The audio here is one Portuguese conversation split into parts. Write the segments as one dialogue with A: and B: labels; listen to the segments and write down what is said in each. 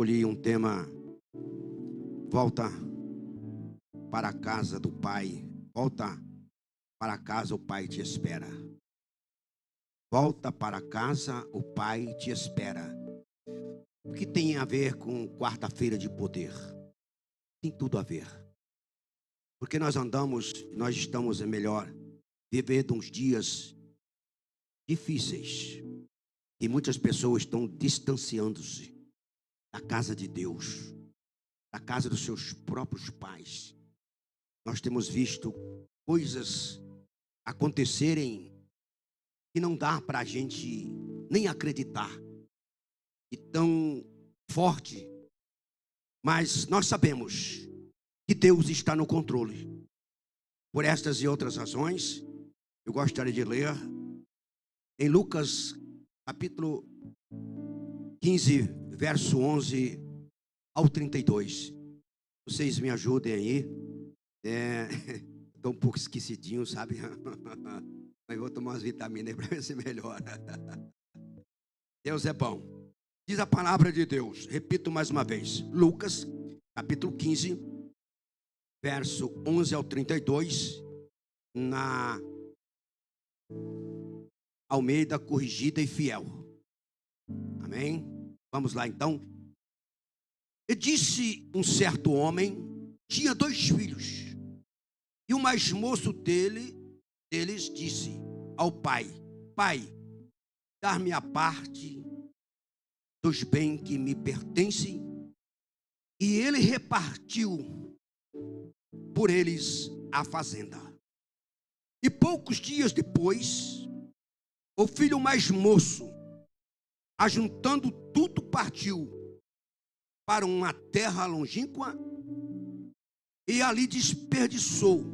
A: escolhi um tema: volta para a casa do Pai. Volta para casa, o Pai te espera. Volta para casa, o Pai te espera. O que tem a ver com quarta-feira de poder? Tem tudo a ver. Porque nós estamos vivendo uns dias difíceis. E muitas pessoas estão distanciando-se da casa de Deus, da casa dos seus próprios pais. Nós temos visto coisas acontecerem que não dá para a gente nem acreditar. E tão forte. Mas nós sabemos que Deus está no controle. Por estas e outras razões, eu gostaria de ler em Lucas capítulo 15, verso 11 ao 32. Vocês me ajudem aí. Estou um pouco esquecidinho, sabe? Mas vou tomar umas vitaminas para ver se melhora. Deus é bom. Diz a palavra de Deus. Repito mais uma vez. Lucas capítulo 15, verso 11 ao 32. Na Almeida Corrigida e Fiel. Amém? Vamos lá então. E disse um certo homem, tinha 2 filhos. E o mais moço deles disse ao pai: Pai, dar-me a parte dos bens que me pertencem. E ele repartiu por eles a fazenda. E poucos dias depois, o filho mais moço, ajuntando tudo, partiu para uma terra longínqua e ali desperdiçou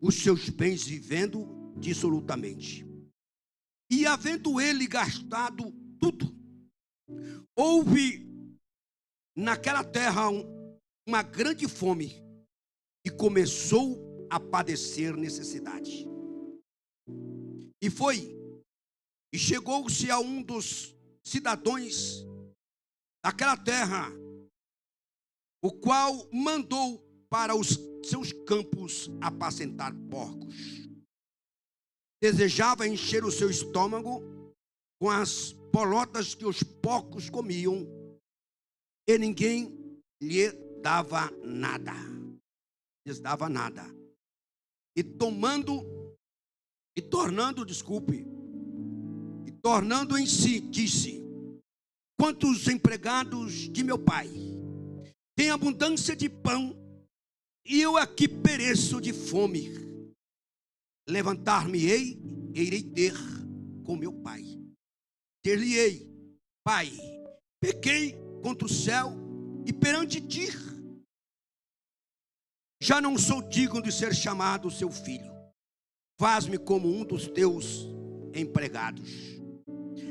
A: os seus bens, vivendo dissolutamente. E havendo ele gastado tudo, houve naquela terra uma grande fome e começou a padecer necessidade. E chegou-se a um dos cidadãos daquela terra, o qual mandou para os seus campos apacentar porcos. Desejava encher o seu estômago com as bolotas que os porcos comiam, e ninguém lhe dava nada. Lhes dava nada. E tornando em si, disse: quantos empregados de meu pai têm abundância de pão, e eu aqui pereço de fome. Levantar-me-ei e irei ter com meu pai. Dir-lhe-ei: Pai, pequei contra o céu e perante ti. Já não sou digno de ser chamado seu filho. Faz-me como um dos teus empregados.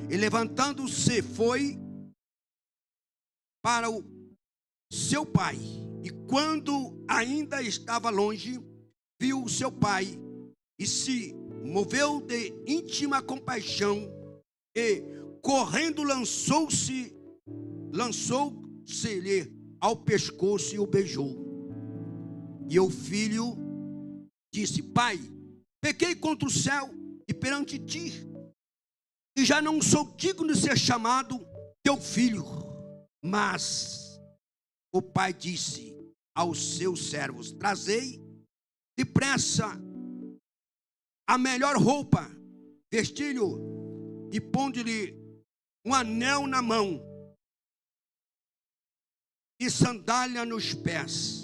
A: E levantando-se, foi para o seu pai. E quando ainda estava longe, viu o seu pai e se moveu de íntima compaixão e, correndo, lançou-se-lhe ao pescoço e o beijou. E o filho disse: Pai, pequei contra o céu e perante ti, e já não sou digno de ser chamado teu filho. Mas o pai disse aos seus servos: trazei depressa a melhor roupa, vestilho e ponde-lhe um anel na mão e sandália nos pés.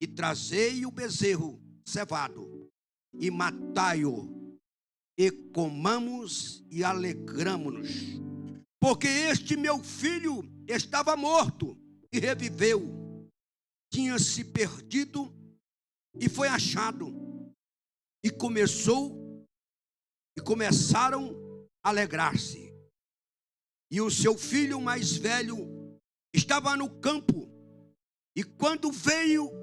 A: E trazei o bezerro cevado e matai-o, e comamos e alegramo-nos, porque este meu filho estava morto e reviveu, tinha-se perdido e foi achado. E começaram a alegrar-se. E o seu filho mais velho estava no campo, e quando veio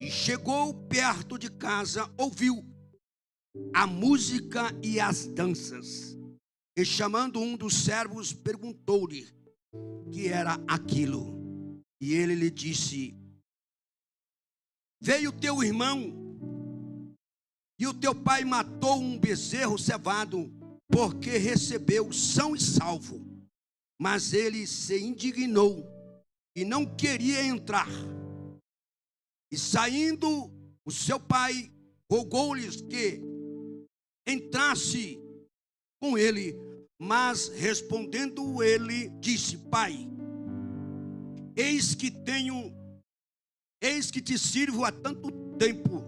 A: e chegou perto de casa, ouviu a música e as danças. E chamando um dos servos, perguntou-lhe: que era aquilo. E ele lhe disse: veio teu irmão, e o teu pai matou um bezerro cevado, porque recebeu são e salvo. Mas ele se indignou e não queria entrar. E saindo, o seu pai rogou-lhes que entrasse com ele. Mas respondendo ele, disse: pai, eis que te sirvo há tanto tempo,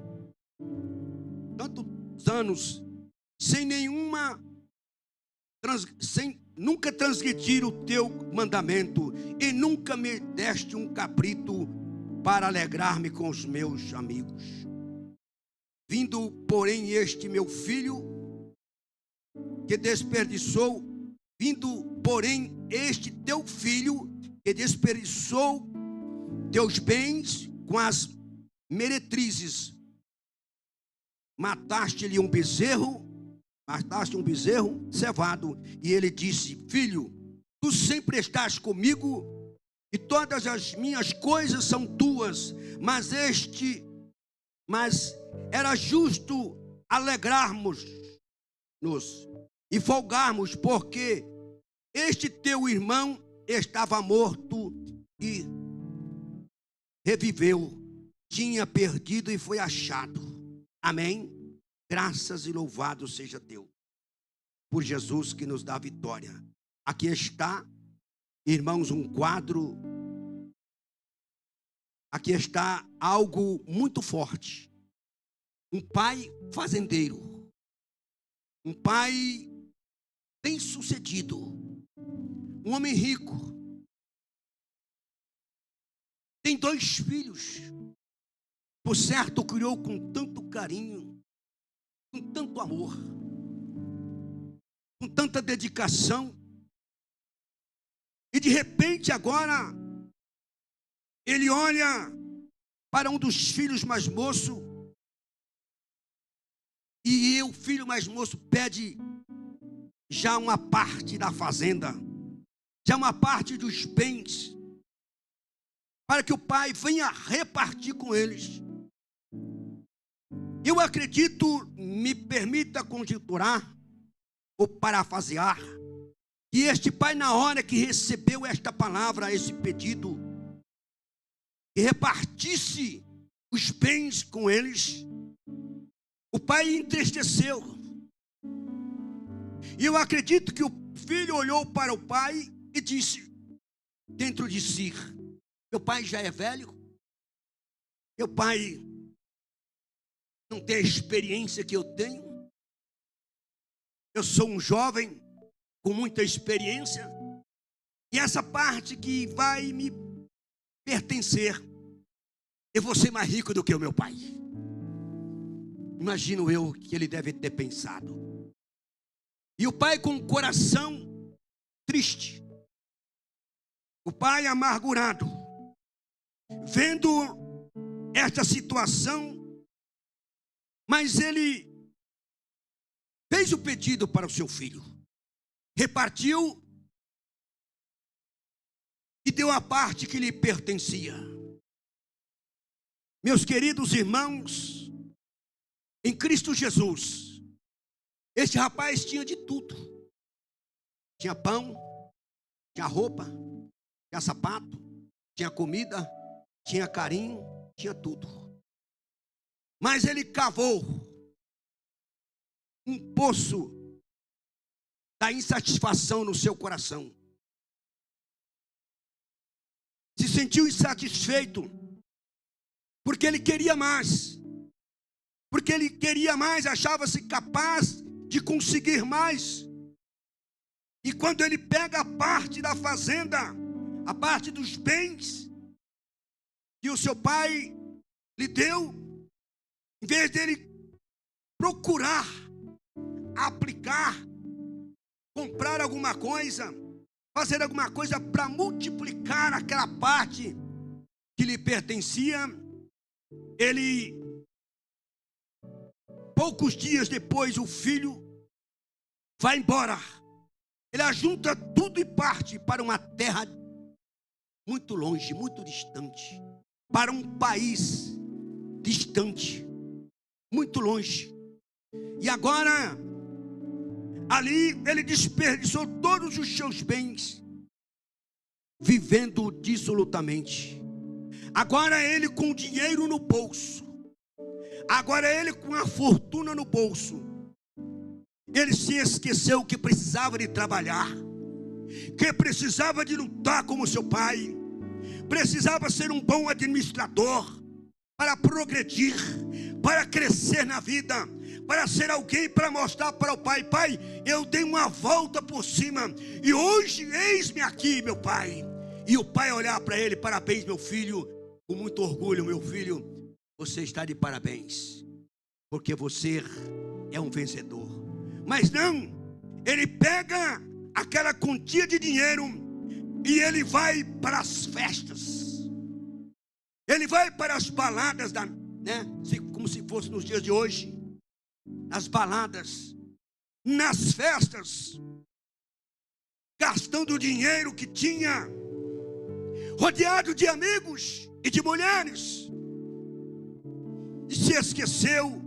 A: tantos anos, nunca transgredir o teu mandamento, e nunca me deste um cabrito para alegrar-me com os meus amigos. Vindo, porém, este meu filho, que desperdiçou, este teu filho, que desperdiçou teus bens com as meretrizes, mataste um bezerro cevado. E ele disse: filho, tu sempre estás comigo, e todas as minhas coisas são tuas, mas era justo alegrarmos-nos e folgarmos, porque este teu irmão estava morto e reviveu, tinha perdido e foi achado. Amém? Graças e louvado seja Deus por Jesus, que nos dá vitória. Aqui está, irmãos, um quadro. Aqui está algo muito forte. Um pai fazendeiro, um pai bem-sucedido, um homem rico, tem 2 filhos. Por certo, criou com tanto carinho, com tanto amor, com tanta dedicação. E de repente agora, ele olha para um dos filhos mais moço, e o filho mais moço pede já uma parte da fazenda, já uma parte dos bens, para que o pai venha repartir com eles. Eu acredito, me permita conjecturar ou parafrasear, que este pai, na hora que recebeu esta palavra, esse pedido, que repartisse os bens com eles, o pai entristeceu. E eu acredito que o filho olhou para o pai e disse dentro de si: meu pai já é velho, meu pai não tem a experiência que eu tenho, eu sou um jovem com muita experiência, e essa parte que vai me pertencer, eu vou ser mais rico do que o meu pai. Imagino eu que ele deve ter pensado. E o pai com o coração triste, o pai amargurado, vendo esta situação, mas ele fez o pedido para o seu filho, repartiu e deu a parte que lhe pertencia. Meus queridos irmãos, em Cristo Jesus, este rapaz tinha de tudo. Tinha pão, tinha roupa, tinha sapato, tinha comida, tinha carinho, tinha tudo. Mas ele cavou um poço da insatisfação no seu coração. Se sentiu insatisfeito, porque ele queria mais. Porque ele queria mais, achava-se capaz de conseguir mais. E quando ele pega a parte da fazenda, a parte dos bens que o seu pai lhe deu, em vez dele procurar aplicar, comprar alguma coisa, fazer alguma coisa para multiplicar aquela parte que lhe pertencia, ele, poucos dias depois, o filho vai embora Ele ajunta tudo e parte para uma terra muito longe, muito distante, para um país distante, muito longe. E agora, ali ele desperdiçou todos os seus bens, vivendo dissolutamente. Agora ele com dinheiro no bolso, agora ele com a fortuna no bolso, ele se esqueceu que precisava de trabalhar, que precisava de lutar como seu pai, precisava ser um bom administrador para progredir, para crescer na vida, para ser alguém, para mostrar para o pai: pai, eu dei uma volta por cima e hoje eis-me aqui, meu pai. E o pai olhar para ele: parabéns, meu filho, com muito orgulho, meu filho, você está de parabéns, porque você é um vencedor. Mas não, ele pega aquela quantia de dinheiro e ele vai para as festas, ele vai para as baladas, como se fosse nos dias de hoje, nas baladas, nas festas, gastando o dinheiro que tinha, rodeado de amigos e de mulheres, e se esqueceu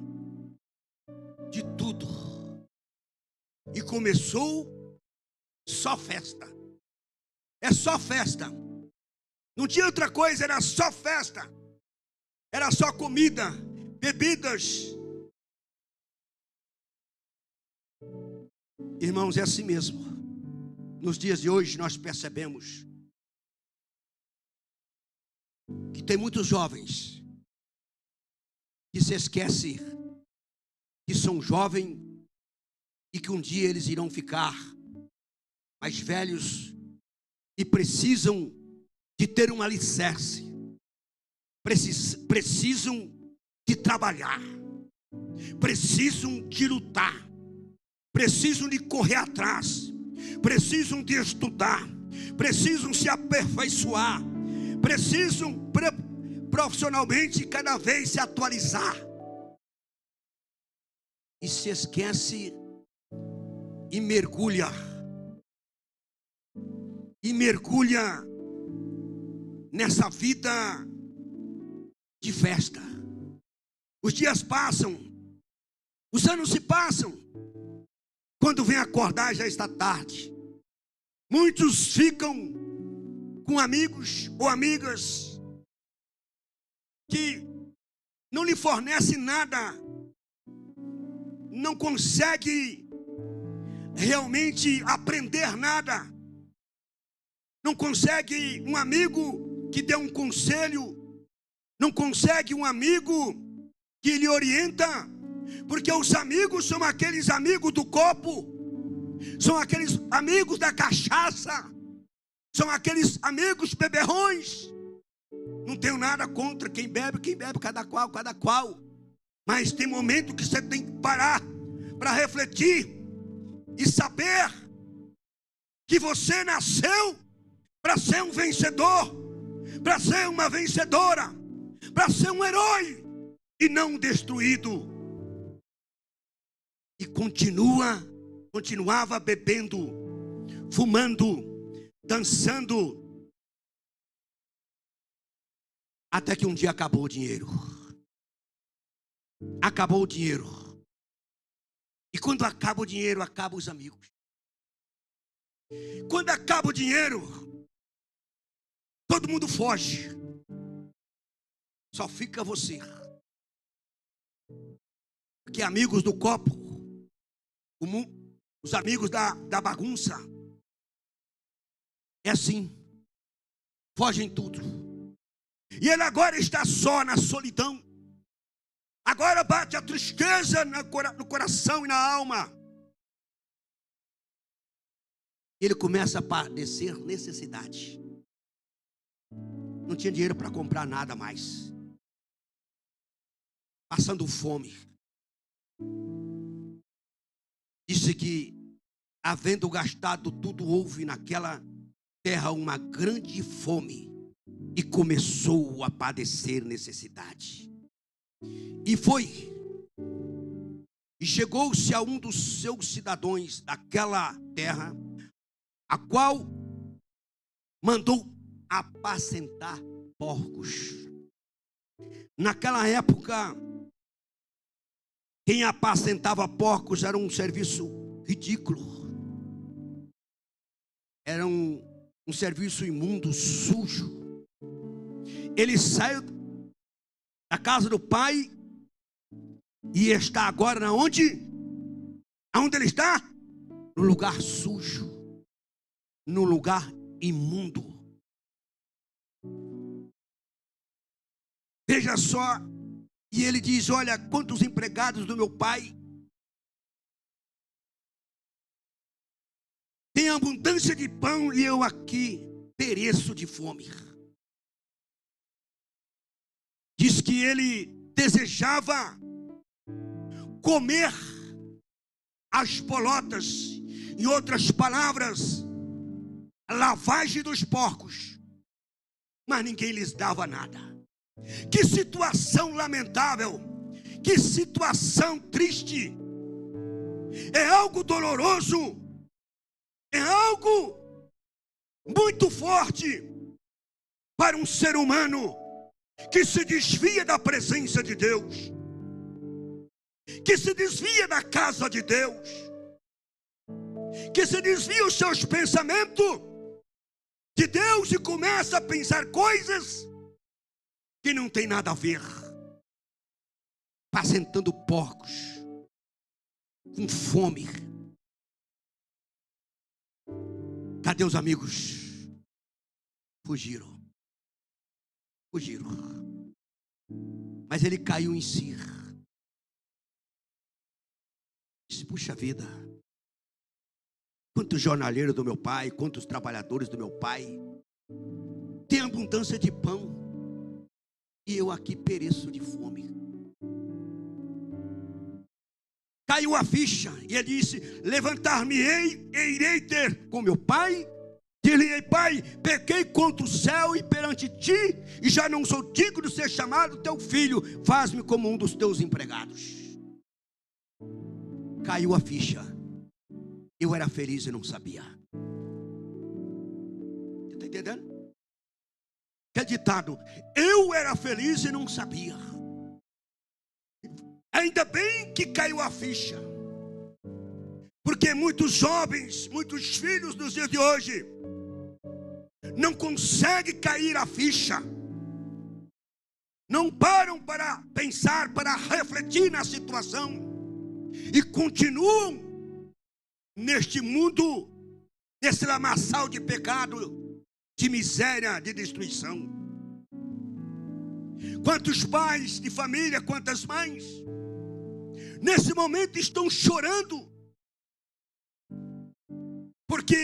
A: de tudo, e começou só festa. É só festa, não tinha outra coisa, era só festa, era só comida, bebidas. Irmãos, é assim mesmo. Nos dias de hoje nós percebemos que tem muitos jovens que se esquecem que são jovens e que um dia eles irão ficar mais velhos e precisam de ter um alicerce, precisam de trabalhar, precisam de lutar, precisam de correr atrás, precisam de estudar, precisam se aperfeiçoar, precisam profissionalmente cada vez se atualizar. E se esquece e mergulha nessa vida de festa. Os dias passam, os anos se passam, quando vem acordar já está tarde. Muitos ficam com amigos ou amigas que não lhe fornecem nada, não consegue realmente aprender nada, não consegue um amigo que dê um conselho, não consegue um amigo que lhe orienta, porque os amigos são aqueles amigos do copo, são aqueles amigos da cachaça, são aqueles amigos beberrões. Não tenho nada contra quem bebe, cada qual. Mas tem momento que você tem que parar para refletir e saber que você nasceu para ser um vencedor, para ser uma vencedora, para ser um herói e não um destruído. E continuava bebendo, fumando, dançando, até que um dia acabou o dinheiro. Acabou o dinheiro. E quando acaba o dinheiro, acabam os amigos. Quando acaba o dinheiro, todo mundo foge. Só fica você. Porque amigos do copo, os amigos da bagunça, é assim. Fogem tudo. E ele agora está só na solidão. Agora bate a tristeza no coração e na alma. Ele começa a padecer necessidade. Não tinha dinheiro para comprar nada mais. Passando fome. Disse que, havendo gastado tudo, houve naquela terra uma grande fome. E começou a padecer necessidade. E foi. E chegou-se a um dos seus cidadãos daquela terra, a qual mandou apacentar porcos. Naquela época, quem apacentava porcos era um serviço ridículo. Era um serviço imundo, sujo. Ele saiu da casa do pai e está agora na onde? Aonde ele está? No lugar sujo, no lugar imundo. Veja só, e ele diz: olha, quantos empregados do meu pai tem abundância de pão e eu aqui pereço de fome. Diz que ele desejava comer as bolotas, em outras palavras, a lavagem dos porcos, mas ninguém lhes dava nada. Que situação lamentável, que situação triste, é algo doloroso, é algo muito forte para um ser humano que se desvia da presença de Deus, que se desvia da casa de Deus, que se desvia os seus pensamentos de Deus e começa a pensar coisas que não tem nada a ver, apacentando porcos, com fome. Cadê os amigos? Fugiram. Mas ele caiu em si. Disse: puxa vida, quantos jornaleiros do meu pai, quantos trabalhadores do meu pai têm abundância de pão e eu aqui pereço de fome. Caiu a ficha e ele disse: levantar-me-ei e irei ter com meu pai. Dir-lhe-ei: pai, pequei contra o céu e perante ti, e já não sou digno de ser chamado teu filho. Faz-me como um dos teus empregados. Caiu a ficha. Eu era feliz e não sabia. Você está entendendo? Que ditado: eu era feliz e não sabia. Ainda bem que caiu a ficha, porque muitos jovens, muitos filhos dos dias de hoje não conseguem cair a ficha, não param para pensar, para refletir na situação e continuam neste mundo, nesse lamaçal de pecado, de miséria, de destruição. Quantos pais de família, quantas mães nesse momento estão chorando porque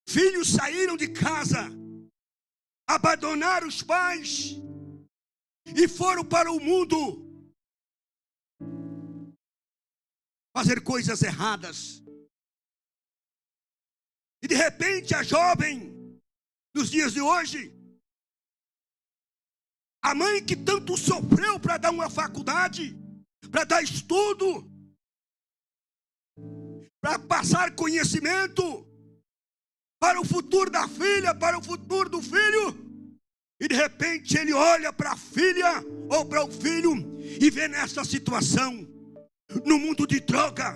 A: filhos saíram de casa, abandonaram os pais e foram para o mundo fazer coisas erradas. E de repente a jovem dos dias de hoje, a mãe que tanto sofreu para dar uma faculdade, para dar estudo, para passar conhecimento para o futuro da filha, para o futuro do filho, e de repente ele olha para a filha ou para o filho e vê nessa situação, no mundo de droga,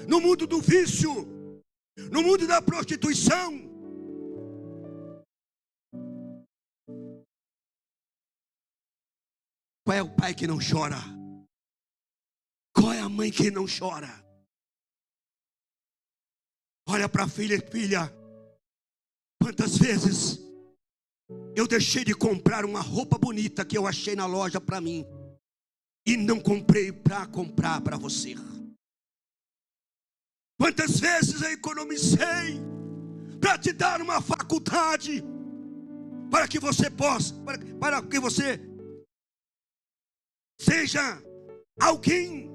A: no mundo do vício, no mundo da prostituição. Qual é o pai que não chora? Qual é a mãe que não chora? Olha para a filha: filha, quantas vezes eu deixei de comprar uma roupa bonita que eu achei na loja para mim e não comprei para comprar para você. Quantas vezes eu economizei para te dar uma faculdade, para que você possa, para que você seja alguém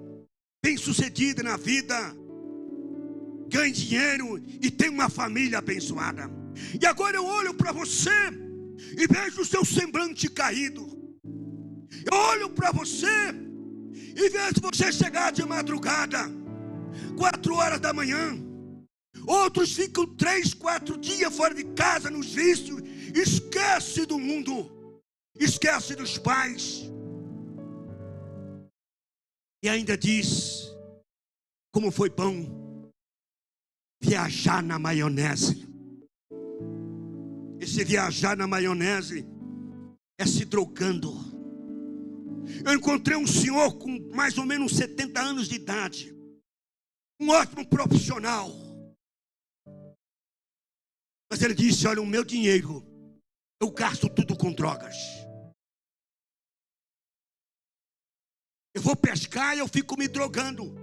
A: bem-sucedido na vida, ganhe dinheiro e tenha uma família abençoada. E agora eu olho para você e vejo o seu semblante caído. Eu olho para você e vejo você chegar de madrugada, 4 horas da manhã, Outros ficam 3, 4 dias fora de casa nos vícios. Esquece do mundo, esquece dos pais. E ainda diz, como foi bom viajar na maionese. Esse viajar na maionese é se drogando. Eu encontrei um senhor com mais ou menos 70 anos de idade, um ótimo profissional, mas ele disse: olha, o meu dinheiro eu gasto tudo com drogas. Eu vou pescar e eu fico me drogando.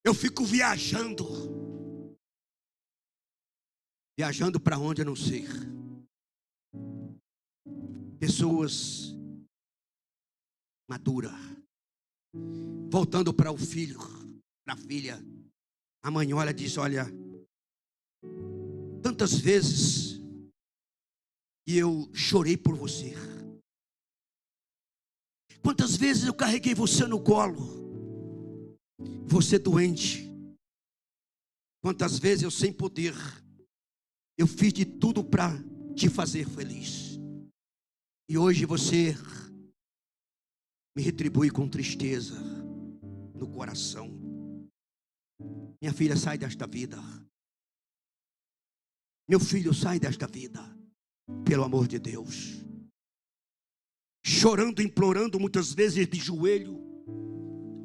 A: Eu fico viajando. Viajando para onde eu não sei. Pessoas maduras, voltando para o filho, para a filha. A mãe olha e diz: olha, tantas vezes e eu chorei por você. Quantas vezes eu carreguei você no colo, você doente. Quantas vezes eu sem poder, eu fiz de tudo para te fazer feliz. E hoje você me retribui com tristeza no coração. Minha filha, sai desta vida. Meu filho, sai desta vida. Pelo amor de Deus. Chorando, implorando, muitas vezes de joelho.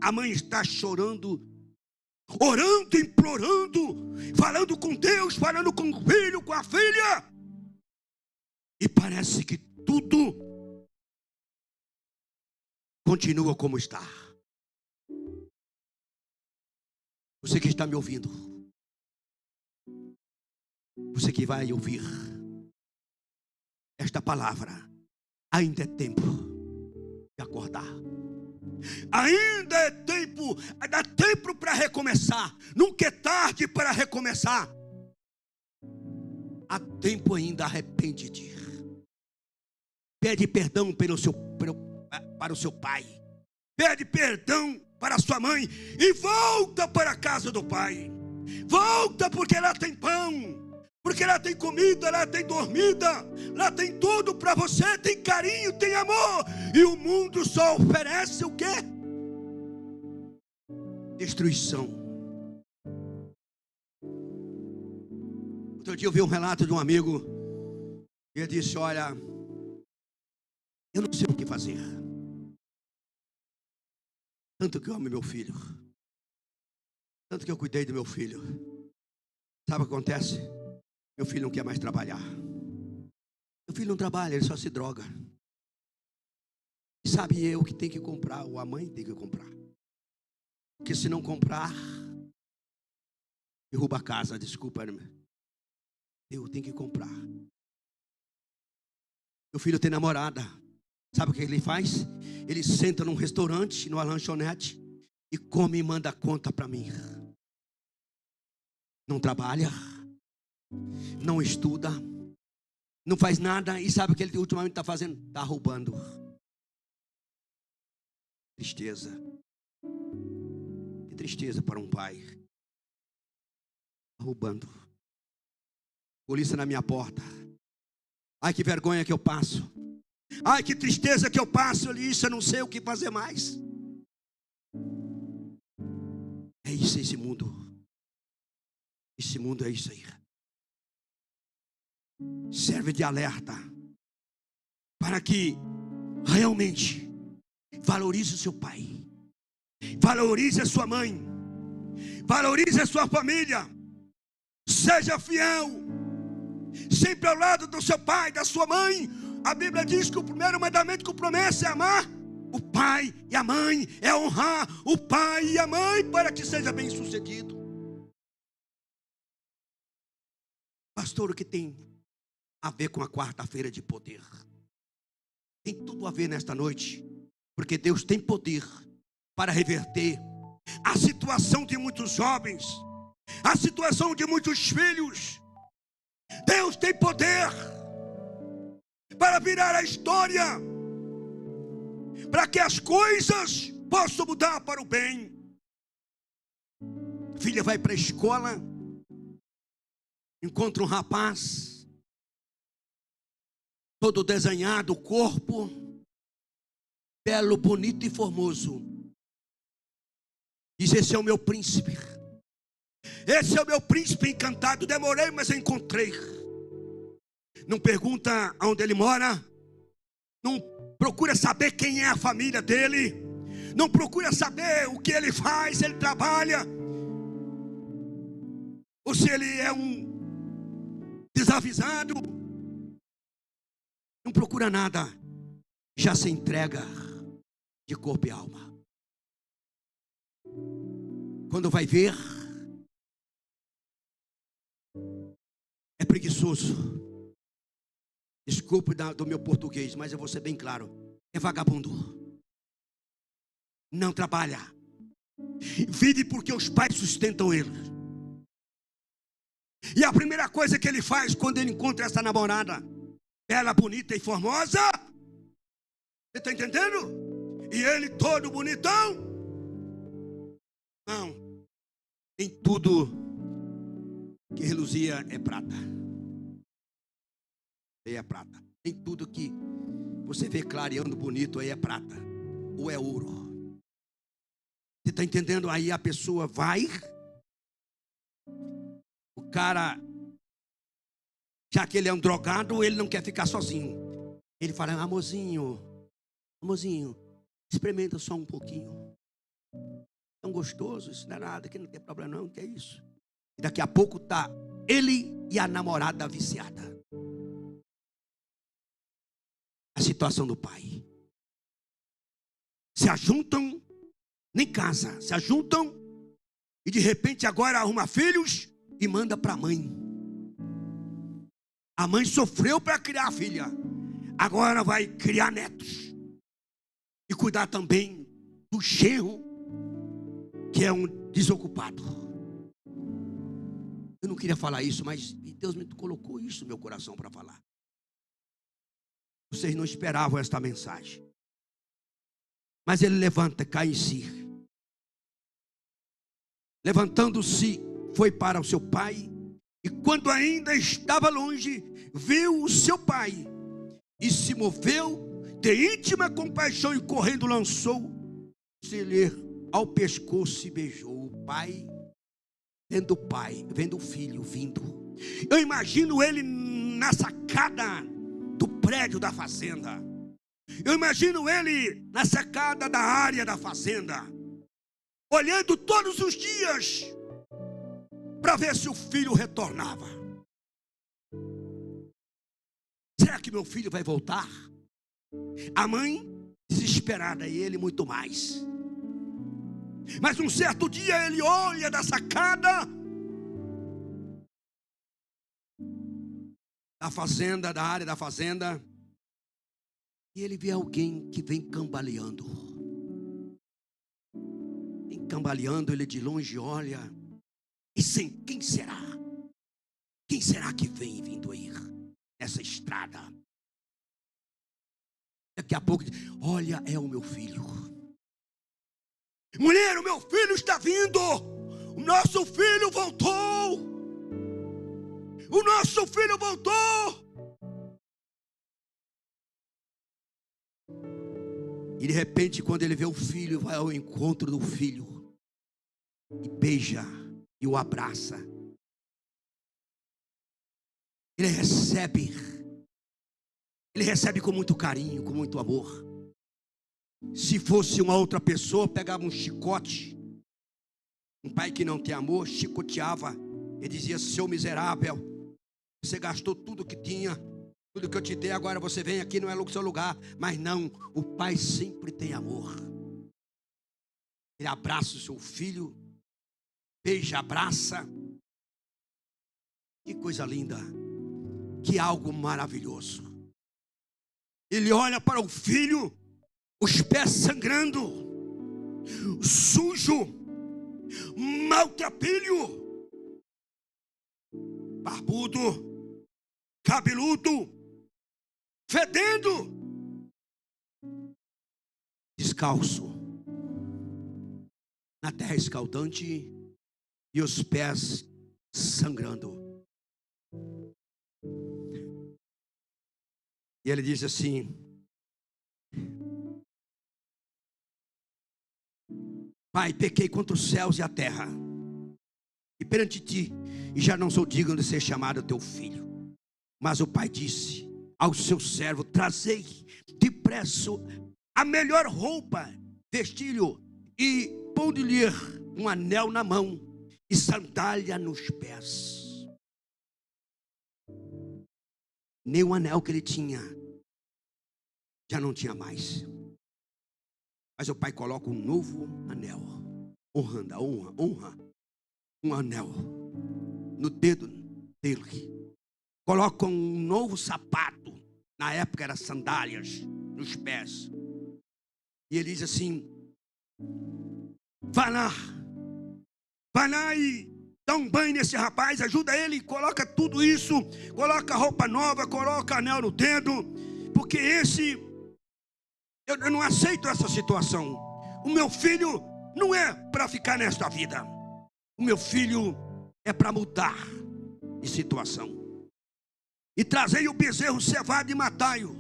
A: A mãe está chorando, orando, implorando, falando com Deus, falando com o filho, com a filha. E parece que tudo continua como está. Você que está me ouvindo, você que vai ouvir esta palavra, ainda é tempo de acordar. Ainda é tempo, dá tempo para recomeçar. Nunca é tarde para recomeçar. Há tempo ainda, arrepende-te. Pede perdão para o seu pai. Pede perdão para a sua mãe e volta para a casa do pai. Volta, porque lá tem pão, porque lá tem comida, lá tem dormida, lá tem tudo para você, tem carinho, tem amor. E o mundo só oferece o quê? Destruição. Outro dia eu vi um relato de um amigo, e ele disse: olha, eu não sei o que fazer. Tanto que eu amo meu filho, tanto que eu cuidei do meu filho. Sabe o que acontece? Meu filho não quer mais trabalhar. Meu filho não trabalha, ele só se droga. E sabe eu que tem que comprar, ou a mãe tem que comprar. Porque se não comprar, derruba a casa, desculpa, irmã. Eu tenho que comprar. Meu filho tem namorada. Sabe o que ele faz? Ele senta num restaurante, numa lanchonete, e come e manda conta para mim. Não trabalha, não estuda, não faz nada. E sabe o que ele ultimamente está fazendo? Está roubando. Tristeza. Que tristeza para um pai. Roubando. Polícia na minha porta. Ai, que vergonha que eu passo. Ai, que tristeza que eu passo ali. Isso eu não sei o que fazer mais. É isso, esse mundo. Esse mundo é isso aí. Serve de alerta para que realmente valorize o seu pai, valorize a sua mãe, valorize a sua família. Seja fiel, sempre ao lado do seu pai, da sua mãe. A Bíblia diz que o primeiro mandamento com promessa é amar o pai e a mãe, é honrar o pai e a mãe para que seja bem sucedido. Pastor, o que tem a ver com a quarta-feira de poder? Tem tudo a ver nesta noite, porque Deus tem poder para reverter a situação de muitos jovens, a situação de muitos filhos. Deus tem poder para virar a história, para que as coisas possam mudar para o bem. Filha vai para a escola, encontra um rapaz, todo desenhado, o corpo, belo, bonito e formoso. Diz: esse é o meu príncipe. Esse é o meu príncipe encantado. Demorei, mas encontrei. Não pergunta onde ele mora. Não procura saber quem é a família dele. Não procura saber o que ele faz, se ele trabalha, ou se ele é um desavisado. Não procura nada. Já se entrega de corpo e alma. Quando vai ver, é preguiçoso. Desculpe do meu português, mas eu vou ser bem claro. É vagabundo. Não trabalha. Vive porque os pais sustentam ele. E a primeira coisa que ele faz quando ele encontra essa namorada, bela, bonita e formosa, você está entendendo? E ele todo bonitão. Não. Nem tudo que reluzia é prata. Aí é prata. Nem tudo que você vê clareando bonito aí é prata. Ou é ouro. Você está entendendo? Aí a pessoa vai. O cara, já que ele é um drogado, ele não quer ficar sozinho. Ele fala: amorzinho, amorzinho, experimenta só um pouquinho. Tão gostoso, isso não é nada, que não tem problema não, que é isso. E daqui a pouco tá ele e a namorada viciada. A situação do pai. Se ajuntam, nem casa, se ajuntam e de repente agora arruma filhos e manda para a mãe. A mãe sofreu para criar a filha, agora vai criar netos e cuidar também do genro, que é um desocupado. Eu não queria falar isso, mas Deus me colocou isso no meu coração para falar. Vocês não esperavam esta mensagem. Mas ele levanta, cai em si. Levantando-se, foi para o seu pai. E quando ainda estava longe, viu o seu pai. E se moveu de íntima compaixão e correndo lançou-se-lhe ao pescoço e beijou. O pai, vendo o filho vindo. Eu imagino ele na sacada do prédio da fazenda. Eu imagino ele na sacada da área da fazenda, olhando todos os dias para ver se o filho retornava. Será que meu filho vai voltar? A mãe desesperada e ele muito mais. Mas um certo dia ele olha da sacada da fazenda, da área da fazenda, e ele vê alguém que vem cambaleando. Vem cambaleando, ele de longe olha. E sem, quem será? Quem será que vem vindo aí nessa estrada? Daqui a pouco, olha, é o meu filho. Mulher, o meu filho está vindo. O nosso filho voltou. O nosso filho voltou. E de repente, quando ele vê o filho, vai ao encontro do filho e beija e o abraça. Ele recebe com muito carinho, com muito amor. Se fosse uma outra pessoa, pegava um chicote. Um pai que não tem amor, chicoteava e dizia: seu miserável, você gastou tudo que tinha, tudo que eu te dei, agora você vem aqui, não é o seu lugar. Mas não, o pai sempre tem amor. Ele abraça o seu filho, beija, abraça. Que coisa linda, que algo maravilhoso. Ele olha para o filho, os pés sangrando, sujo, maltrapilho, barbudo, cabeludo, fedendo, descalço, na terra escaldante, e os pés sangrando. E ele diz assim: Pai, pequei contra os céus e a terra, e perante ti, e já não sou digno de ser chamado teu filho. Mas o pai disse ao seu servo: trazei depressa a melhor roupa, vestilho, e pôde-lhe um anel na mão e sandália nos pés. Nem o anel que ele tinha já não tinha mais. Mas o pai coloca um novo anel, honra, um anel no dedo dele. Coloca um novo sapato, na época era sandálias, nos pés. E ele diz assim: vai lá e dá um banho nesse rapaz, ajuda ele, coloca tudo isso, coloca roupa nova, coloca anel no dedo, porque eu não aceito essa situação. O meu filho não é para ficar nesta vida. O meu filho é para mudar de situação. E trazei o bezerro cevado e matai-o,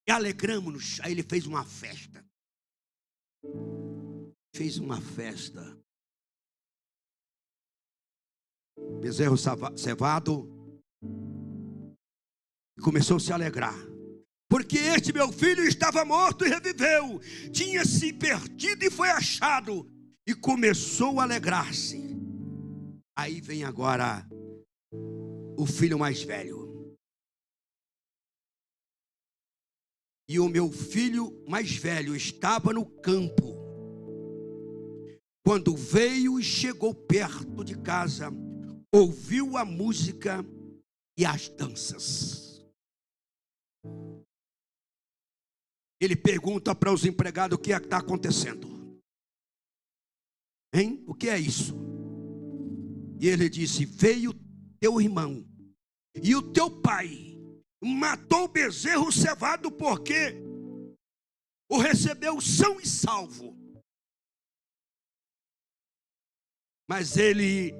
A: e alegramo-nos. Aí ele fez uma festa. Bezerro cevado, e começou a se alegrar, porque este meu filho estava morto e reviveu, tinha se perdido e foi achado, e começou a alegrar-se. Aí vem agora o filho mais velho. E o meu filho mais velho estava no campo, quando veio e chegou perto de casa, ouviu a música e as danças. Ele pergunta para os empregados: o que é que está acontecendo? Hein? O que é isso? E ele disse: veio teu irmão e o teu pai matou o bezerro cevado, porque o recebeu são e salvo. Mas ele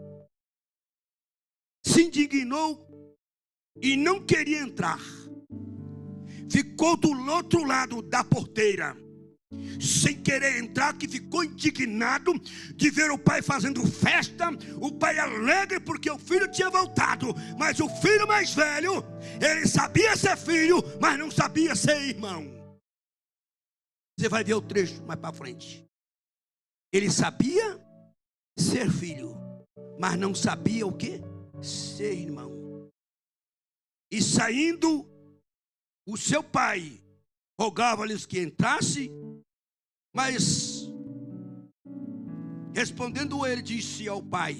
A: se indignou e não queria entrar. Ficou do outro lado da porteira, sem querer entrar, que ficou indignado de ver o pai fazendo festa, o pai alegre porque o filho tinha voltado. Mas o filho mais velho, ele sabia ser filho, mas não sabia ser irmão. Você vai ver o trecho mais para frente. Ele sabia ser filho, mas não sabia o que? Ser irmão. E saindo, o seu pai rogava-lhes que entrasse, mas respondendo ele, disse ao pai: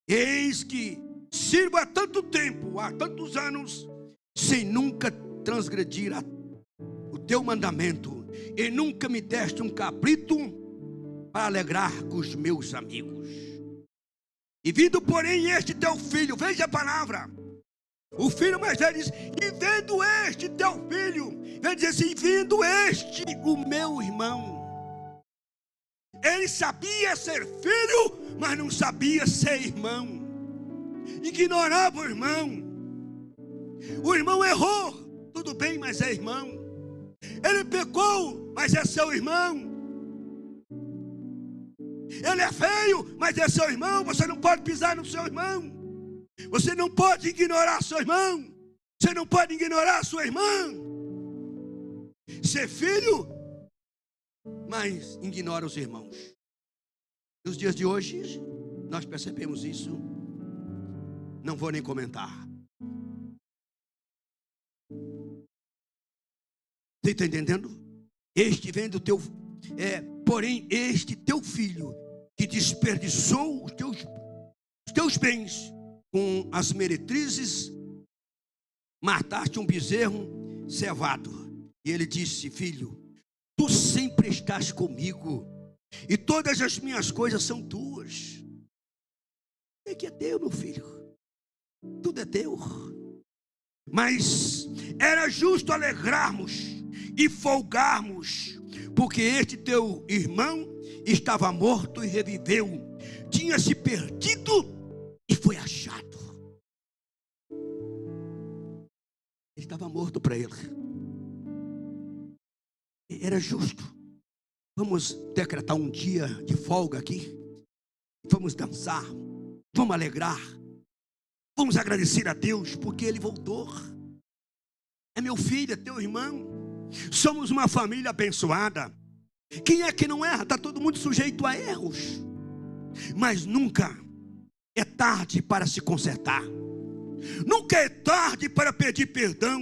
A: eis que sirvo há tanto tempo, há tantos anos, sem nunca transgredir o teu mandamento, e nunca me deste um cabrito para alegrar com os meus amigos. E vindo porém este teu filho, veja a palavra, o filho mais velho diz: e vendo este teu filho, ele diz assim: vindo este o meu irmão. Ele sabia ser filho, mas não sabia ser irmão. Ignorava o irmão. O irmão errou, tudo bem, mas é irmão. Ele pecou, mas é seu irmão. Ele é feio, mas é seu irmão. Você não pode pisar no seu irmão. Você não pode ignorar seu irmão. Você não pode ignorar sua irmã. Ser filho, mas ignora os irmãos. Nos dias de hoje, nós percebemos isso. Não vou nem comentar. Você está entendendo? Este vem do teu... porém, este teu filho, que desperdiçou os teus bens com as meretrizes, mataste um bezerro cevado. E ele disse: filho, tu sempre estás comigo, e todas as minhas coisas são tuas. É que é teu, meu filho, tudo é teu. Mas era justo alegrarmos e folgarmos, porque este teu irmão estava morto e reviveu, tinha se perdido e foi achado. Ele estava morto para ele. Era justo. Vamos decretar um dia de folga aqui. Vamos dançar. Vamos alegrar. Vamos agradecer a Deus porque ele voltou. É meu filho, é teu irmão. Somos uma família abençoada. Quem é que não erra? Está todo mundo sujeito a erros. Mas nunca é tarde para se consertar. Nunca é tarde para pedir perdão.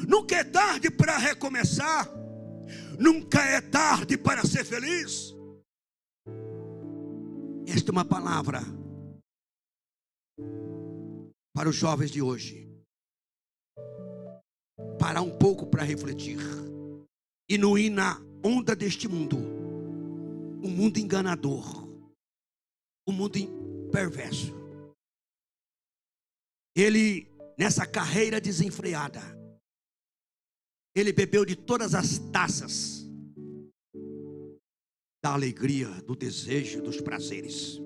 A: Nunca é tarde para recomeçar. Nunca é tarde para ser feliz. Esta é uma palavra para os jovens de hoje. Parar um pouco para refletir e não ir na onda deste mundo, um mundo enganador, um mundo perverso. Ele, nessa carreira desenfreada, ele bebeu de todas as taças da alegria, do desejo, dos prazeres.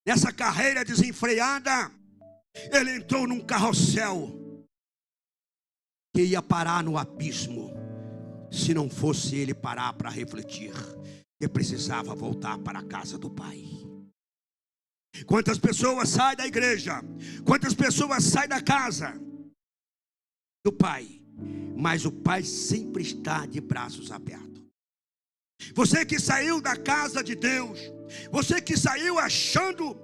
A: Nessa carreira desenfreada, ele entrou num carrossel que ia parar no abismo, se não fosse ele parar para refletir que precisava voltar para a casa do Pai. Quantas pessoas saem da igreja, quantas pessoas saem da casa do Pai, mas o Pai sempre está de braços abertos. Você que saiu da casa de Deus, você que saiu achando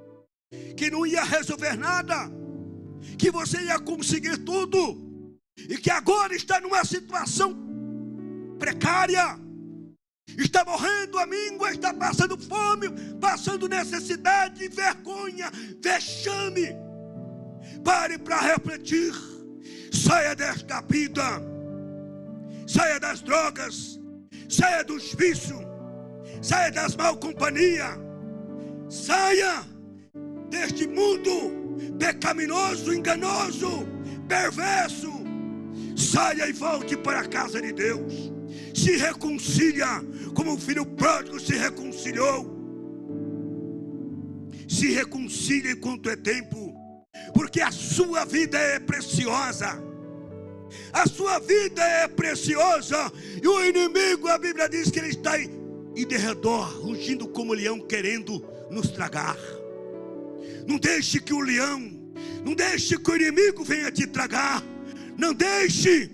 A: que não ia resolver nada, que você ia conseguir tudo, e que agora está numa situação precária, está morrendo a míngua, está passando fome, passando necessidade, vergonha, vexame. Pare para refletir. Saia desta vida, saia das drogas, saia dos vícios, saia das mal companhias, saia deste mundo pecaminoso, enganoso, perverso. Saia e volte para a casa de Deus. Se reconcilia como o filho pródigo se reconciliou. Se reconcilie enquanto é tempo, porque a sua vida é preciosa. A sua vida é preciosa. E o inimigo, a Bíblia diz que ele está em derredor, rugindo como leão, querendo nos tragar. Não deixe que o leão, não deixe que o inimigo venha te tragar. Não deixe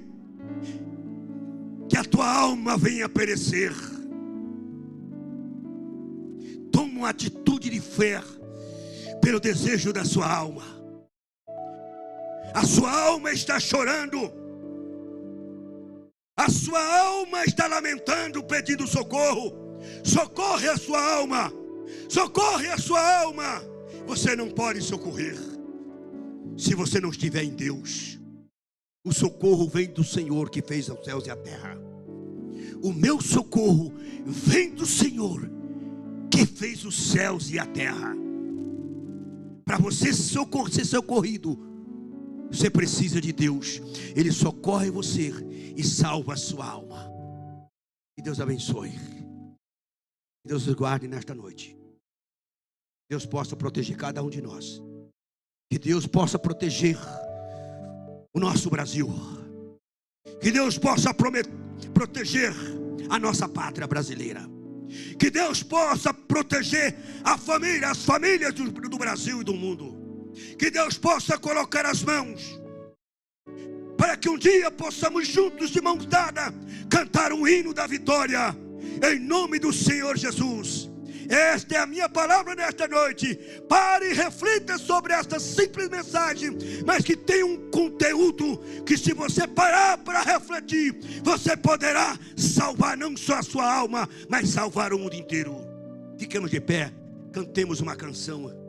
A: que a tua alma venha perecer. Toma uma atitude de fé pelo desejo da sua alma. A sua alma está chorando. A sua alma está lamentando, pedindo socorro. Socorre a sua alma. Socorre a sua alma. Você não pode socorrer se você não estiver em Deus. O socorro vem do Senhor que fez os céus e a terra. O meu socorro vem do Senhor que fez os céus e a terra. Para você ser socorrido, você precisa de Deus. Ele socorre você e salva a sua alma. Que Deus abençoe. Que Deus nos guarde nesta noite. Que Deus possa proteger cada um de nós. Que Deus possa proteger o nosso Brasil. Que Deus possa proteger a nossa pátria brasileira. Que Deus possa proteger as famílias do Brasil e do mundo. Que Deus possa colocar as mãos para que um dia possamos juntos, de mãos dadas, cantar um hino da vitória em nome do Senhor Jesus. Esta é a minha palavra nesta noite. Pare e reflita sobre esta simples mensagem, mas que tem um conteúdo que, se você parar para refletir, você poderá salvar não só a sua alma, mas salvar o mundo inteiro. Fiquemos de pé, cantemos uma canção.